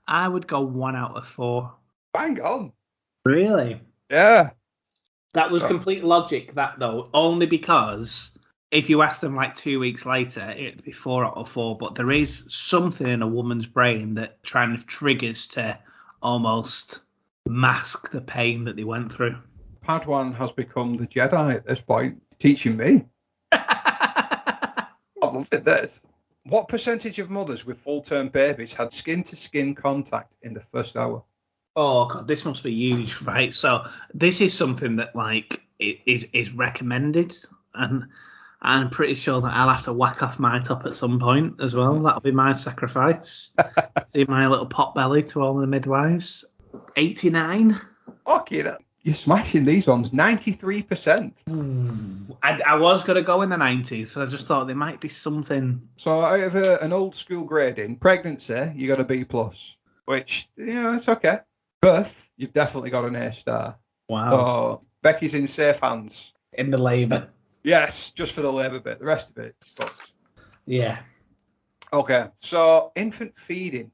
Speaker 1: 1 out of 4.
Speaker 2: Bang on.
Speaker 1: Really?
Speaker 2: Yeah.
Speaker 1: That was complete logic, that though, only because if you ask them like 2 weeks later, it'd be 4 out of 4. But there is something in a woman's brain that kind of triggers to almost mask the pain that they went through.
Speaker 2: Padawan has become the Jedi at this point, teaching me. I love this. What percentage of mothers with full-term babies had skin-to-skin contact in the first hour?
Speaker 1: Oh god, this must be huge, right? So this is something that like is recommended, and I'm pretty sure that I'll have to whack off my top at some point as well. That'll be my sacrifice. See my little pot belly to all the midwives. 89.
Speaker 2: Okay, you're smashing these ones. 93%.
Speaker 1: I was going to go in the 90s, but I just thought there might be something.
Speaker 2: So out of an old school grading, pregnancy, you got a B+, which, it's okay. Birth, you've definitely got an A star.
Speaker 1: Wow.
Speaker 2: So Becky's in safe hands.
Speaker 1: In the labour.
Speaker 2: Yes, just for the labour bit. The rest of it, sucks.
Speaker 1: Yeah.
Speaker 2: Okay, so infant feeding.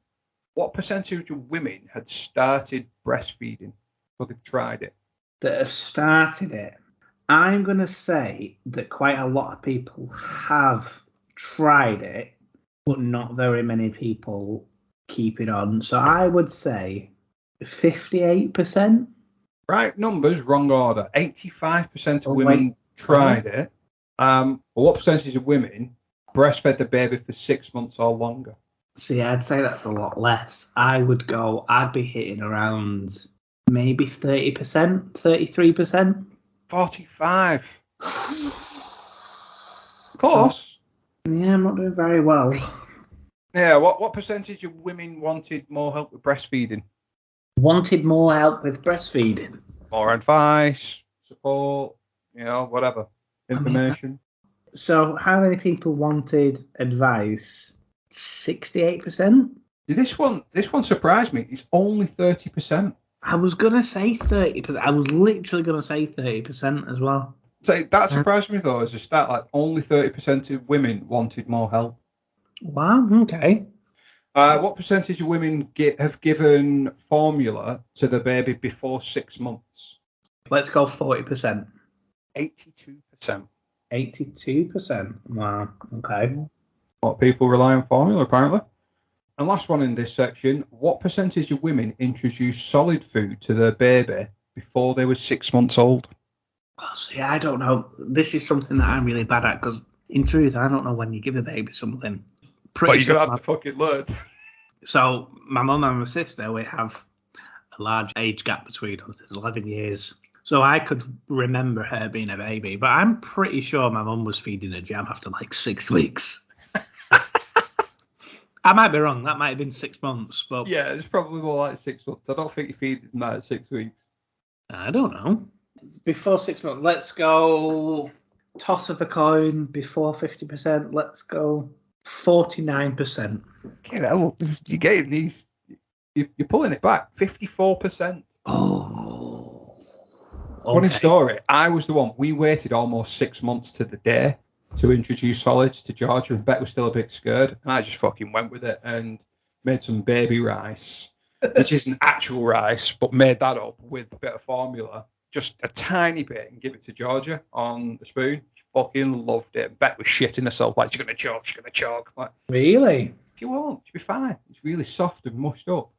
Speaker 2: What percentage of women had started breastfeeding? So they've tried it.
Speaker 1: That have started it. I'm going to say that quite a lot of people have tried it, but not very many people keep it on. So I would say 58%.
Speaker 2: Right numbers, wrong order. 85% of women tried it. But what percentage of women breastfed the baby for 6 months or longer?
Speaker 1: See, I'd say that's a lot less. I'd be hitting around maybe 30%, 33%.
Speaker 2: 45. Close.
Speaker 1: Yeah, I'm not doing very well.
Speaker 2: Yeah, what percentage of women wanted more help with breastfeeding?
Speaker 1: Wanted more help with breastfeeding?
Speaker 2: More advice, support, whatever. Information.
Speaker 1: So how many people wanted advice? 68%?
Speaker 2: This one surprised me. It's only 30%.
Speaker 1: I was going to say 30%. I was literally going to say 30% as well.
Speaker 2: So that surprised me, though, as a stat. Like, only 30% of women wanted more help.
Speaker 1: Wow, okay.
Speaker 2: What percentage of women have given formula to the baby before 6 months?
Speaker 1: Let's go 40%.
Speaker 2: 82%.
Speaker 1: 82%? Wow, okay.
Speaker 2: A lot of people rely on formula, apparently. And last one in this section, what percentage of women introduced solid food to their baby before they were 6 months old?
Speaker 1: Oh, see, I don't know. This is something that I'm really bad at because, in truth, I don't know when you give a baby something.
Speaker 2: But you're going to have to fucking learn.
Speaker 1: So, my mum and my sister, we have a large age gap between us. There's 11 years. So, I could remember her being a baby, but I'm pretty sure my mum was feeding her jam after like 6 weeks. I might be wrong. That might have been 6 months. But
Speaker 2: Yeah, it's probably more like 6 months. I don't think you feed them that at 6 weeks.
Speaker 1: I don't know. Before 6 months, let's go toss of a coin before 50%. Let's go 49%.
Speaker 2: You know, you're getting these, you're pulling it back. 54%.
Speaker 1: Oh. Okay.
Speaker 2: Funny story. I was the one. We waited almost 6 months to the day to introduce solids to Georgia, and Bet was still a bit scared. And I just fucking went with it and made some baby rice, which isn't actual rice, but made that up with a bit of formula. Just a tiny bit and give it to Georgia on the spoon. She fucking loved it. Bet was shitting herself like, she's going to choke. Like,
Speaker 1: Really?
Speaker 2: she won't. She'll be fine. It's really soft and mushed up.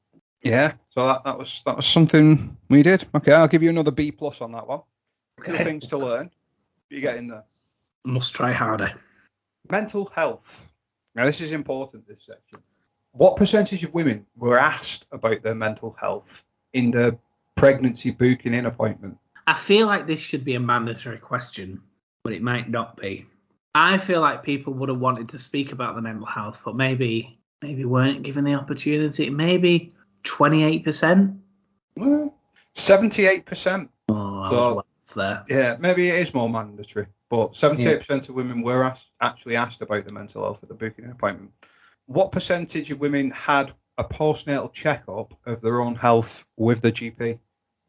Speaker 2: Yeah, so that was something we did. Okay, I'll give you another B+ on that one.
Speaker 1: Okay.
Speaker 2: Little things to learn. You get in there.
Speaker 1: Must try harder.
Speaker 2: Mental health. Now, this is important, this section. What percentage of women were asked about their mental health in the pregnancy booking in appointment?
Speaker 1: I feel like this should be a mandatory question, but it might not be. I feel like people would have wanted to speak about the mental health, but maybe weren't given the opportunity. Maybe 28%.
Speaker 2: Well, 78%.
Speaker 1: Oh, I was well off there.
Speaker 2: Yeah, maybe it is more mandatory, but 78% of women were actually asked about the mental health at the booking in appointment. What percentage of women had a postnatal checkup of their own health with the GP?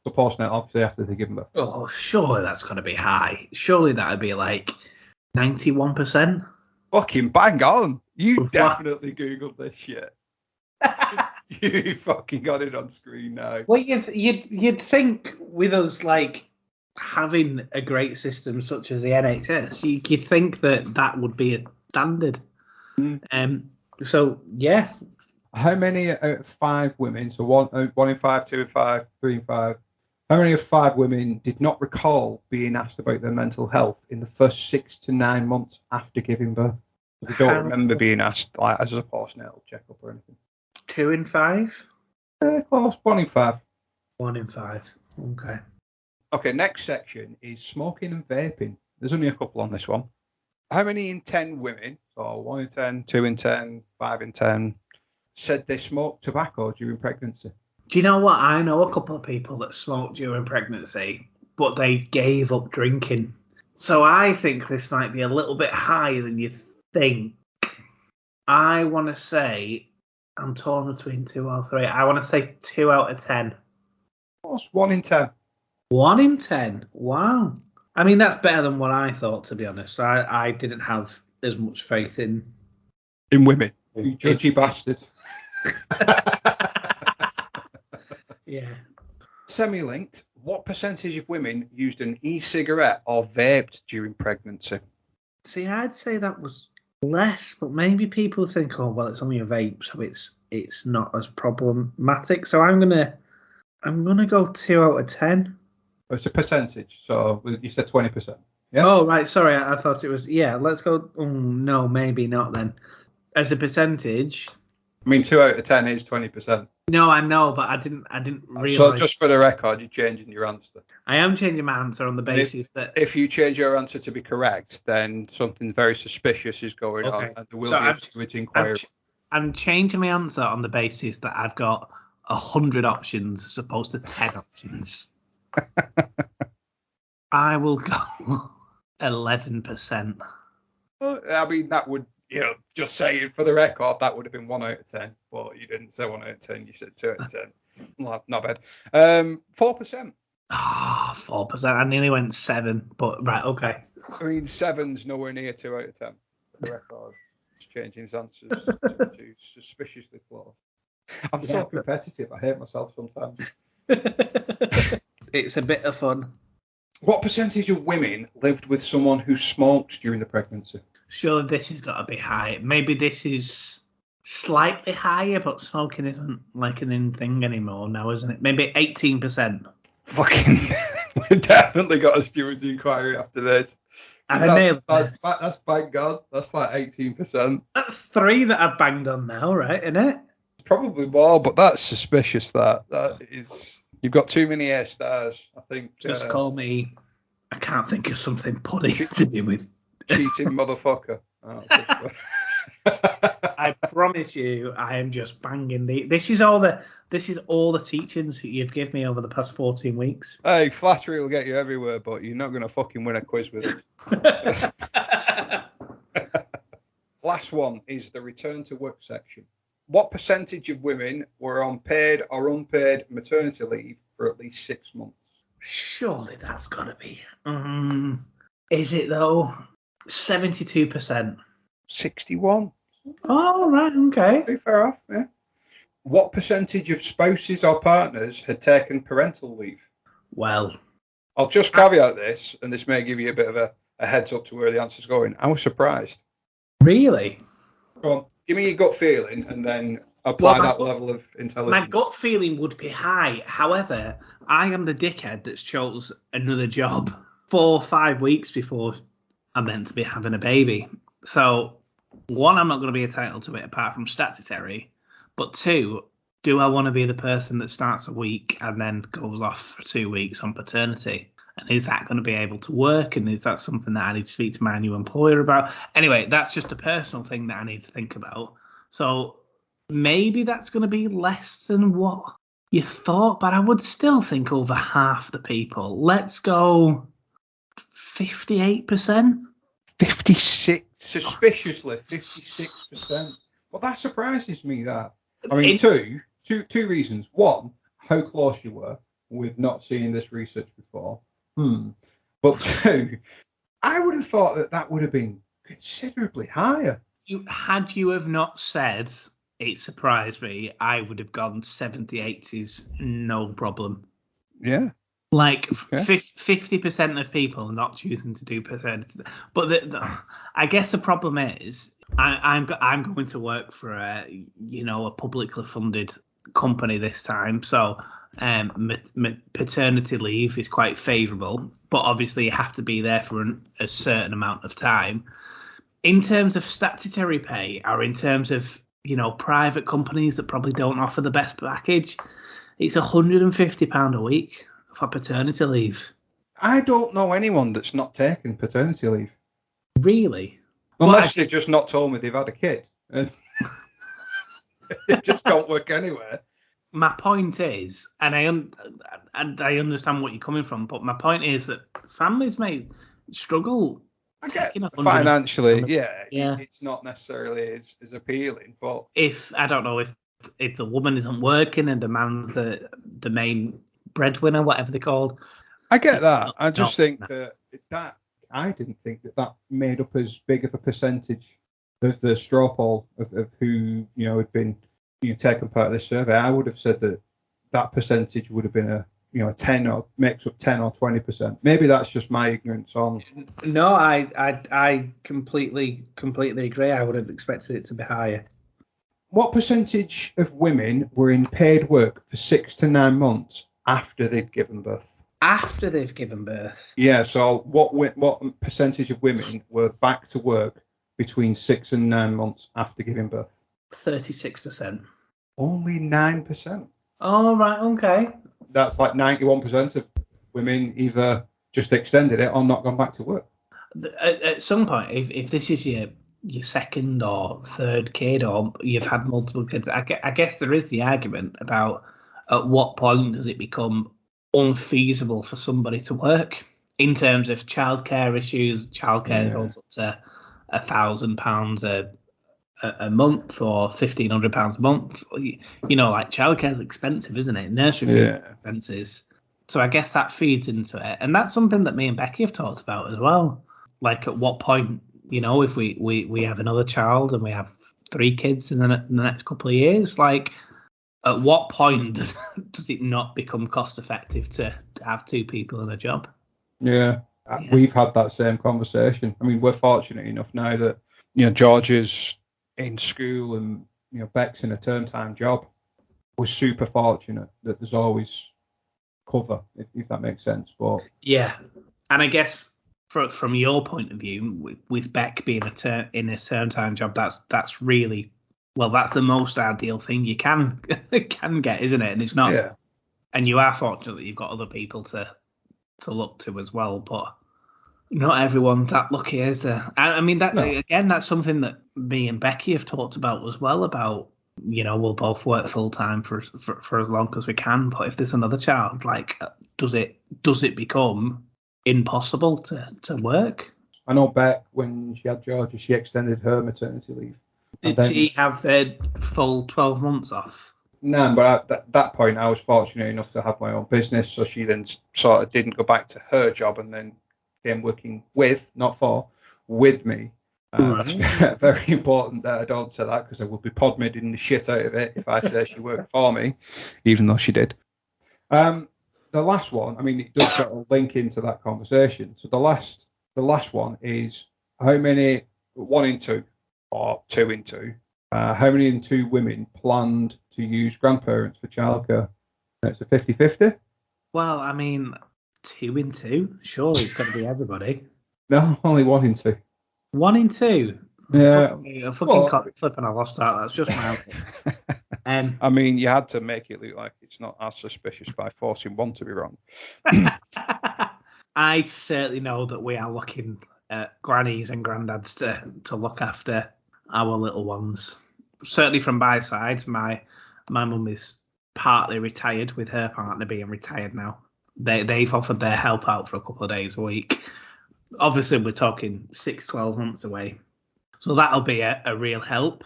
Speaker 2: The postnatal, obviously, after they've given birth.
Speaker 1: Oh, surely that's going to be high. Surely that would be like 91%.
Speaker 2: Fucking bang on. You
Speaker 1: What?
Speaker 2: definitely Googled this shit. You fucking got it on screen now.
Speaker 1: Well, you'd think with us like having a great system such as the NHS, you'd think that would be a standard. So yeah.
Speaker 2: How many out of 5 women? So one in 5, 2 in 5, 3 in 5. How many of 5 women did not recall being asked about their mental health in the first 6 to 9 months after giving birth? They don't remember being asked like as a postnatal checkup or anything.
Speaker 1: 2 in 5.
Speaker 2: Close. 1 in 5.
Speaker 1: 1 in 5. Okay.
Speaker 2: Okay. Next section is smoking and vaping. There's only a couple on this one. How many in 10 women? So 1 in 10, 2 in 10, 5 in 10 said they smoked tobacco during pregnancy.
Speaker 1: Do you know what? I know a couple of people that smoked during pregnancy, but they gave up drinking. So I think this might be a little bit higher than you think. I want to say, I'm torn between 2 or 3. I want to say 2 out of 10.
Speaker 2: What's 1 in 10?
Speaker 1: 1 in 10. Wow. I mean, that's better than what I thought, to be honest. I didn't have as much faith in
Speaker 2: women. You judgy bastard.
Speaker 1: Yeah.
Speaker 2: Semi-linked. What percentage of women used an e-cigarette or vaped during pregnancy?
Speaker 1: See, I'd say that was less, but maybe people think, oh, well, it's only a vape, so it's not as problematic. So I'm gonna go 2 out of 10.
Speaker 2: It's a percentage, so you said 20%. Yeah.
Speaker 1: Oh, right. Sorry, I thought it was. Yeah, let's go. Oh, no, maybe not then. As a percentage.
Speaker 2: I mean, 2 out of 10 is 20%.
Speaker 1: No, I know, but I didn't realise.
Speaker 2: So just for the record, you're changing your answer.
Speaker 1: I am changing my answer on the basis that
Speaker 2: if you change your answer to be correct, then something very suspicious is going on, and there will be a fluid inquiry.
Speaker 1: I'm changing my answer on the basis that I've got 100 options as opposed to 10 options. I will go 11%.
Speaker 2: I mean, that would, just saying for the record, that would have been 1 out of 10, but you didn't say 1 out of 10, you said 2 out of 10. Not bad. 4%.
Speaker 1: Ah, 4%. I nearly went 7, but right, okay.
Speaker 2: I mean, 7's nowhere near 2 out of 10 for the record. Just changing his answers to suspiciously close. I'm so competitive. I hate myself sometimes.
Speaker 1: It's a bit of fun.
Speaker 2: What percentage of women lived with someone who smoked during the pregnancy?
Speaker 1: Surely this has got to be high. Maybe this is slightly higher, but smoking isn't like an in thing anymore now, isn't it? Maybe 18%.
Speaker 2: Fucking We've definitely got a stewards inquiry after this. That's bang on. That's like 18%.
Speaker 1: That's 3 that I've banged on now, right? Isn't it?
Speaker 2: Probably more, but that's suspicious. That is. You've got too many A stars, I think.
Speaker 1: Just call me. I can't think of something pudding to do with
Speaker 2: cheating motherfucker. Oh,
Speaker 1: I promise you, I am just banging This is all the teachings that you've given me over the past 14 weeks.
Speaker 2: Hey, flattery will get you everywhere, but you're not going to fucking win a quiz with it. Last one is the return to work section. What percentage of women were on paid or unpaid maternity leave for at least 6 months?
Speaker 1: Surely that's got to be. Is it though? 72%.
Speaker 2: 61.
Speaker 1: Oh, right, okay.
Speaker 2: Too far off, yeah. What percentage of spouses or partners had taken parental leave?
Speaker 1: Well,
Speaker 2: I'll just caveat this, and this may give you a bit of a heads up to where the answer's going. I was surprised.
Speaker 1: Really?
Speaker 2: Go on, give me your gut feeling, and then apply that level of intelligence.
Speaker 1: My gut feeling would be high. However, I am the dickhead that's chose another job 4 or 5 weeks before I'm meant to be having a baby. So, 1, I'm not going to be entitled to it apart from statutory. But 2, do I want to be the person that starts a week and then goes off for 2 weeks on paternity? And is that going to be able to work? And is that something that I need to speak to my new employer about? Anyway, that's just a personal thing that I need to think about. So maybe that's going to be less than what you thought, but I would still think over half the people. Let's go 58%.
Speaker 2: 56, suspiciously 56%. Well, that surprises me. That I mean, two reasons. 1, how close you were with not seeing this research before. But 2, I would have thought that would have been considerably higher.
Speaker 1: Had you have not said it surprised me, I would have gone 70, 80s, no problem.
Speaker 2: Yeah.
Speaker 1: Like 50% of people are not choosing to do paternity. But I guess the problem is I'm going to work for a publicly funded company this time, so paternity leave is quite favourable. But obviously you have to be there for a certain amount of time. In terms of statutory pay, or in terms of private companies that probably don't offer the best package, it's £150 a week for paternity leave.
Speaker 2: I don't know anyone that's not taken paternity leave.
Speaker 1: Really?
Speaker 2: Unless they've just not told me they've had a kid. They just don't work anywhere.
Speaker 1: My point is, and I understand what you're coming from, but my point is that families may struggle.
Speaker 2: I get financially, it's not necessarily as appealing, but
Speaker 1: if the woman isn't working and the man's the main breadwinner, whatever they're called.
Speaker 2: I get that. I just think that I didn't think that made up as big of a percentage of the straw poll of who had been taken part of this survey. I would have said that percentage would have been a 10 or makes up 10 or 20%. Maybe that's just my ignorance on.
Speaker 1: No, I completely agree. I would have expected it to be higher.
Speaker 2: What percentage of women were in paid work for 6 to 9 months after they'd given birth?
Speaker 1: After they've given birth?
Speaker 2: Yeah. So what percentage of women were back to work between 6 and 9 months after giving birth?
Speaker 1: 36%.
Speaker 2: Only 9%.
Speaker 1: Oh, right. Okay.
Speaker 2: That's like 91% of women either just extended it or not gone back to work.
Speaker 1: At some point, if this is your second or third kid, or you've had multiple kids, I guess there is the argument about at what point does it become unfeasible for somebody to work in terms of childcare issues. Childcare goes up to £1,000 a month or £1,500 a month. Like childcare is expensive, isn't it? Nursery expenses. So I guess that feeds into it, and that's something that me and Becky have talked about as well. Like at what point, if we have another child and we have 3 kids in the next couple of years, like at what point does it not become cost effective to have 2 people in a job?
Speaker 2: Yeah, we've had that same conversation. I mean, we're fortunate enough now that George is in school and Beck's in a term time job. We're super fortunate that there's always cover, if that makes sense. But
Speaker 1: yeah, and I guess from your point of view, with Beck being in a term time job, that's really, well, that's the most ideal thing you can get, isn't it? And it's not,
Speaker 2: yeah,
Speaker 1: and you are fortunate that you've got other people to look to as well, but not everyone's that lucky, is there? I mean, that again, that's something that me and Becky have talked about as well, about, we'll both work full time for as long as we can, but if there's another child, like, does it become impossible to work?
Speaker 2: I know Beck, when she had Georgia, she extended her maternity leave.
Speaker 1: Did she have their full 12 months off?
Speaker 2: No, but at that point, I was fortunate enough to have my own business, so she then sort of didn't go back to her job and then came working with, not for, with me. That's very important that I don't say that, because I would be podmidding the shit out of it if I say she worked for me, even though she did. The last one, I mean, it does sort of link into that conversation. So the last one is, how many, 1 in 2 or 2 in 2, how many in 2 women planned to use grandparents for childcare? It's a 50-50.
Speaker 1: Well, I mean, 2 in 2, surely it's got to be everybody.
Speaker 2: No, only 1 in 2.
Speaker 1: 1 in 2.
Speaker 2: Yeah.
Speaker 1: A fucking cock flip and I lost out. That's just my
Speaker 2: I mean, you had to make it look like it's not as suspicious by forcing one to be wrong.
Speaker 1: I certainly know that we are looking at grannies and granddads to look after our little ones. Certainly from my side, my mum is partly retired, with her partner being retired now. They've offered their help out for a couple of days a week. Obviously, we're talking 6-12 months away. So that'll be a real help.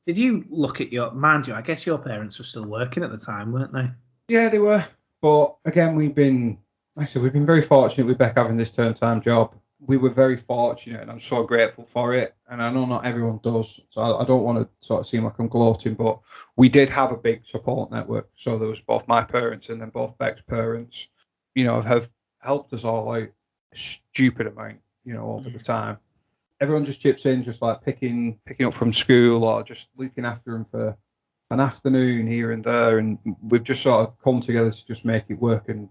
Speaker 1: Did you look at mind you, I guess your parents were still working at the time, weren't they?
Speaker 2: Yeah, they were. But again, we've been very fortunate with Beck having this term time job. We were very fortunate, and I'm so grateful for it. And I know not everyone does, so I don't want to sort of seem like I'm gloating, but we did have a big support network. So there was both my parents and then both Beck's parents, have helped us all out a stupid amount, over the time. Everyone just chips in, just like picking up from school or just looking after them for an afternoon here and there. And we've just sort of come together to just make it work. And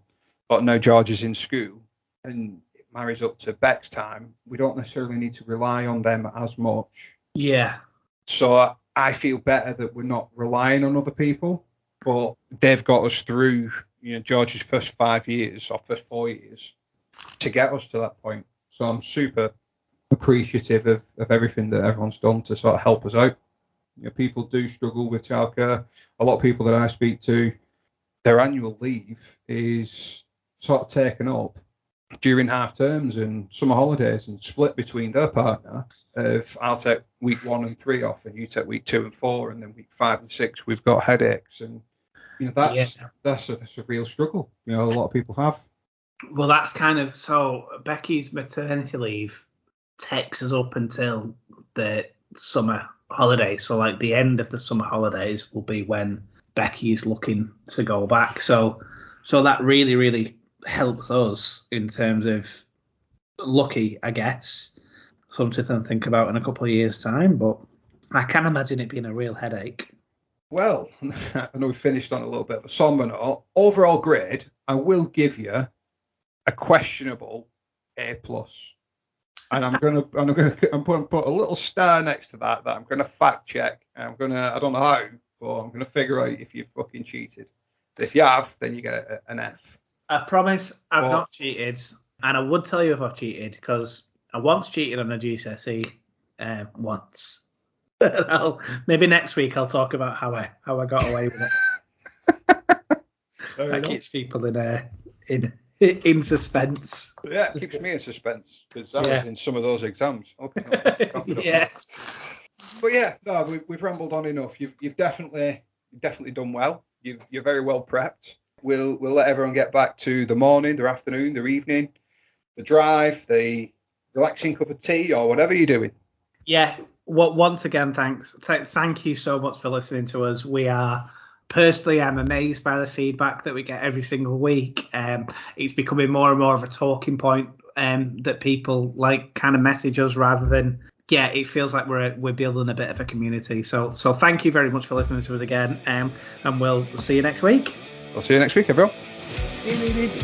Speaker 2: got no George is in school, and it marries up to Beck's time. We don't necessarily need to rely on them as much.
Speaker 1: Yeah.
Speaker 2: So I feel better that we're not relying on other people, but they've got us through, George's first 5 years or first 4 years to get us to that point. So I'm super appreciative of everything that everyone's done to sort of help us out. People do struggle with childcare. A lot of people that I speak to, their annual leave is sort of taken up during half terms and summer holidays and split between their partner of, I'll take week 1 and 3 off and you take week 2 and 4, and then week 5 and 6 we've got headaches, and that's a real struggle. A lot of people have.
Speaker 1: Well, that's kind of, so Becky's maternity leave takes us up until the summer holidays. So like the end of the summer holidays will be when Becky is looking to go back. So that really, really helps us in terms of lucky, I guess, something to think about in a couple of years' time. But I can imagine it being a real headache.
Speaker 2: Well, I know we finished on a little bit of a somber note. Overall grade, I will give you a questionable A+. And I'm gonna put a little star next to that I'm gonna fact check. I don't know how, but I'm gonna figure out if you fucking cheated. If you have, then you get an F.
Speaker 1: I promise I've not cheated, and I would tell you if I've cheated, because I once cheated on a GCSE once. Maybe next week I'll talk about how I got away with it. That keeps people in suspense.
Speaker 2: Yeah, it keeps me in suspense, because that was in some of those exams. Okay.
Speaker 1: Yeah.
Speaker 2: But yeah, no, we've rambled on enough. You've definitely done well. You're very well prepped. We'll let everyone get back to the morning, their afternoon, their evening, the drive, the relaxing cup of tea, or whatever you're doing.
Speaker 1: Yeah. Well, once again, thanks. Thank you so much for listening to us. I'm amazed by the feedback that we get every single week. It's becoming more and more of a talking point that people like kind of message us rather than, it feels like we're building a bit of a community. So thank you very much for listening to us again, and we'll see you next week.
Speaker 2: I'll see you next week, everyone.
Speaker 1: Bye.